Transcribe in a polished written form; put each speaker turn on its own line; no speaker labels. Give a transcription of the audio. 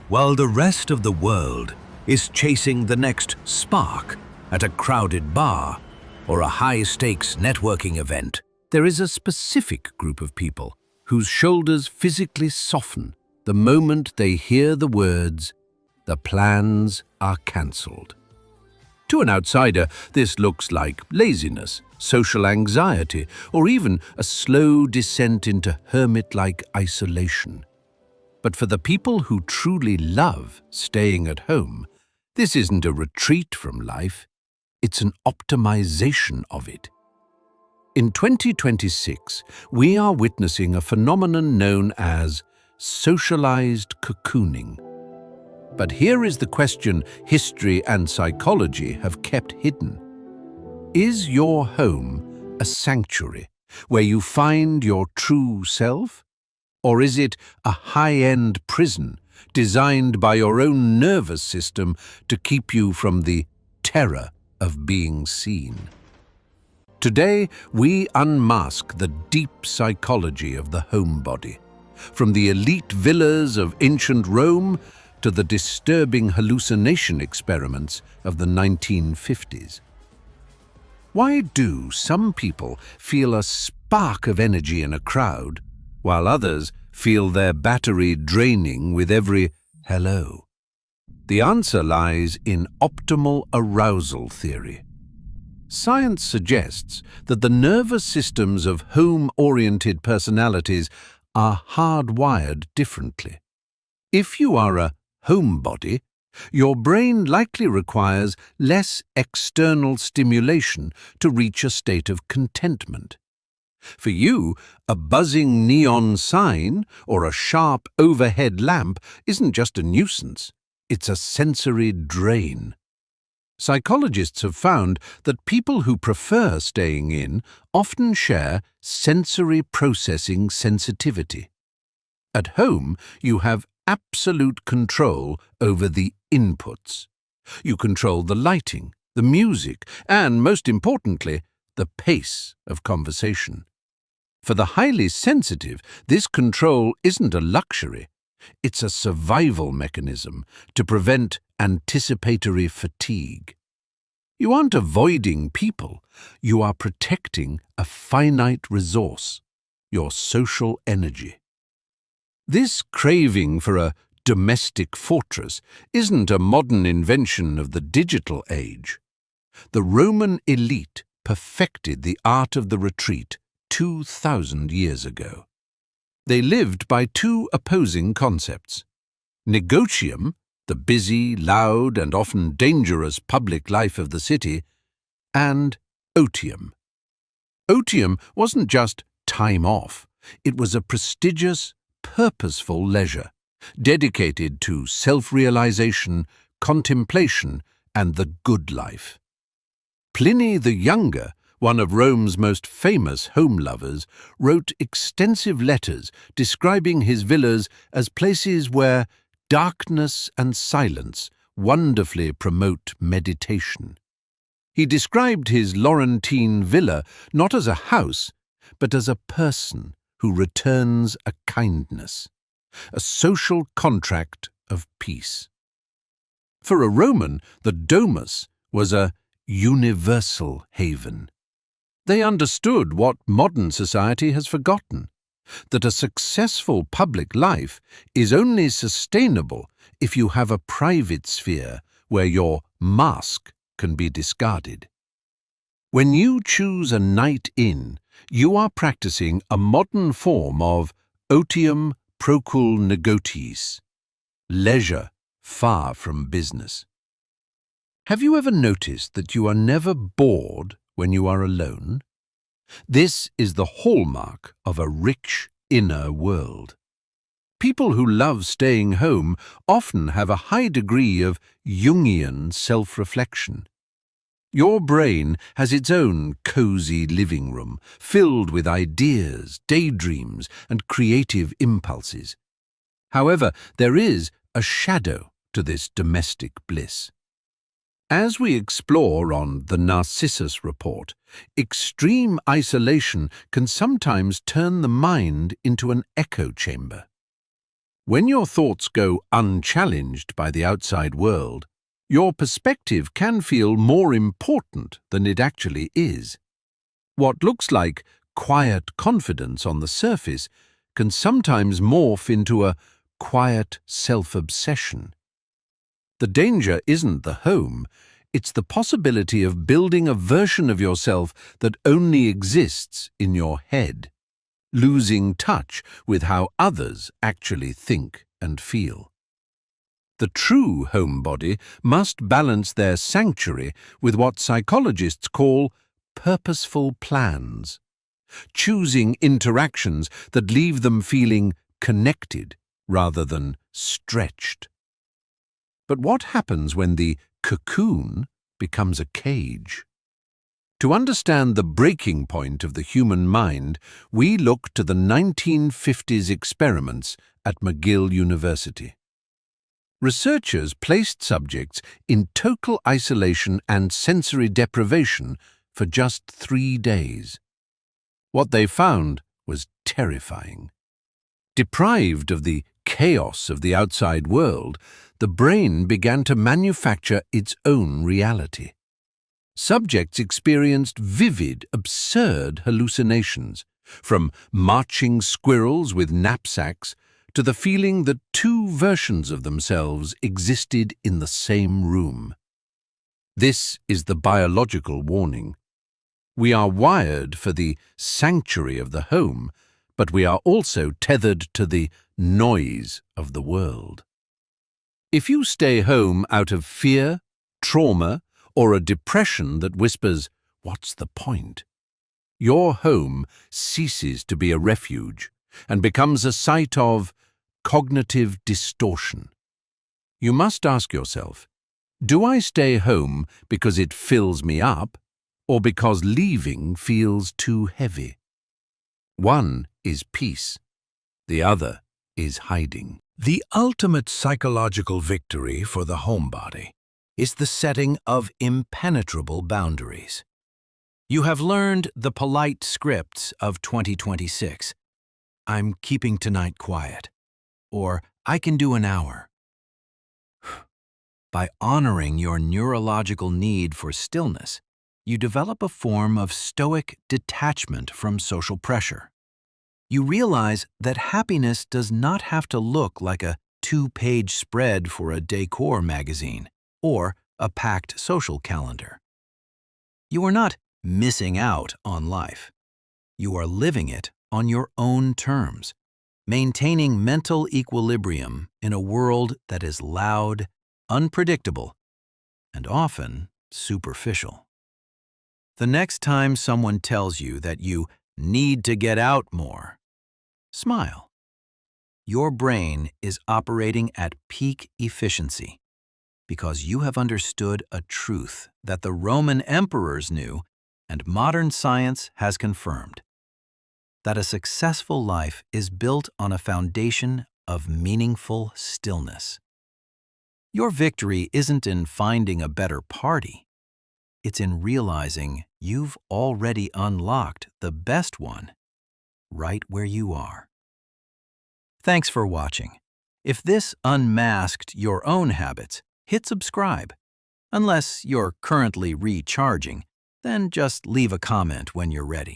While the rest of the world is chasing the next spark at a crowded bar or a high-stakes networking event, there is a specific group of people whose shoulders physically soften the moment they hear the words, "The plans are cancelled." To an outsider, this looks like laziness, social anxiety, or even a slow descent into hermit-like isolation. But for the people who truly love staying at home, this isn't a retreat from life, it's an optimization of it. In 2026, we are witnessing a phenomenon known as socialized cocooning. But here is the question history and psychology have kept hidden. Is your home a sanctuary where you find your true self? Or is it a high-end prison designed by your own nervous system to keep you from the terror of being seen? Today, we unmask the deep psychology of the homebody, from the elite villas of ancient Rome to the disturbing hallucination experiments of the 1950s. Why do some people feel a spark of energy in a crowd, while others feel their battery draining with every hello? The answer lies in optimal arousal theory. Science suggests that the nervous systems of home-oriented personalities are hardwired differently. If you are a homebody, your brain likely requires less external stimulation to reach a state of contentment. For you, a buzzing neon sign or a sharp overhead lamp isn't just a nuisance, it's a sensory drain. Psychologists have found that people who prefer staying in often share sensory processing sensitivity. At home, you have absolute control over the inputs. You control the lighting, the music, and, most importantly, the pace of conversation. For the highly sensitive, this control isn't a luxury. It's a survival mechanism to prevent anticipatory fatigue. You aren't avoiding people, you are protecting a finite resource, your social energy. This craving for a domestic fortress isn't a modern invention of the digital age. The Roman elite perfected the art of the retreat 2,000 years ago. They lived by two opposing concepts: Negotium, the busy, loud, and often dangerous public life of the city, and Otium. Otium wasn't just time off, it was a prestigious, purposeful leisure, dedicated to self-realization, contemplation, and the good life. Pliny the Younger, one of Rome's most famous home lovers, wrote extensive letters describing his villas as places where darkness and silence wonderfully promote meditation. He described his Laurentine villa not as a house, but as a person who returns a kindness, a social contract of peace. For a Roman, the domus was a universal haven. They understood what modern society has forgotten, that a successful public life is only sustainable if you have a private sphere where your mask can be discarded. When you choose a night in, you are practicing a modern form of Otium procul negotiis, leisure far from business. Have you ever noticed that you are never bored when you are alone? This is the hallmark of a rich inner world. People who love staying home often have a high degree of Jungian self-reflection. Your brain has its own cozy living room, filled with ideas, daydreams, and creative impulses. However, there is a shadow to this domestic bliss. As we explore on the Narcissus Report, extreme isolation can sometimes turn the mind into an echo chamber. When your thoughts go unchallenged by the outside world, your perspective can feel more important than it actually is. What looks like quiet confidence on the surface can sometimes morph into a quiet self-obsession. The danger isn't the home, it's the possibility of building a version of yourself that only exists in your head, losing touch with how others actually think and feel. The true homebody must balance their sanctuary with what psychologists call purposeful plans, choosing interactions that leave them feeling connected rather than stretched. But what happens when the cocoon becomes a cage? To understand the breaking point of the human mind, we look to the 1950s experiments at McGill University. Researchers placed subjects in total isolation and sensory deprivation for just 3 days. What they found was terrifying. Deprived of the chaos of the outside world, the brain began to manufacture its own reality. Subjects experienced vivid, absurd hallucinations, from marching squirrels with knapsacks to the feeling that two versions of themselves existed in the same room. This is the biological warning. We are wired for the sanctuary of the home, but we are also tethered to the noise of the world. If you stay home out of fear, trauma, or a depression that whispers, "What's the point?" your home ceases to be a refuge and becomes a site of cognitive distortion. You must ask yourself, do I stay home because it fills me up, or because leaving feels too heavy? One is peace, the other is hiding. The ultimate psychological victory for the homebody is the setting of impenetrable boundaries. You have learned the polite scripts of 2026. I'm keeping tonight quiet. Or I can do an hour. By honoring your neurological need for stillness, you develop a form of stoic detachment from social pressure. You realize that happiness does not have to look like a 2-page spread for a decor magazine or a packed social calendar. You are not missing out on life. You are living it on your own terms, maintaining mental equilibrium in a world that is loud, unpredictable, and often superficial. The next time someone tells you that you need to get out more, smile. Your brain is operating at peak efficiency because you have understood a truth that the Roman emperors knew and modern science has confirmed: that a successful life is built on a foundation of meaningful stillness. Your victory isn't in finding a better party. It's in realizing you've already unlocked the best one right where you are. Thanks for watching. If this unmasked your own habits, hit subscribe. Unless you're currently recharging, then just leave a comment when you're ready.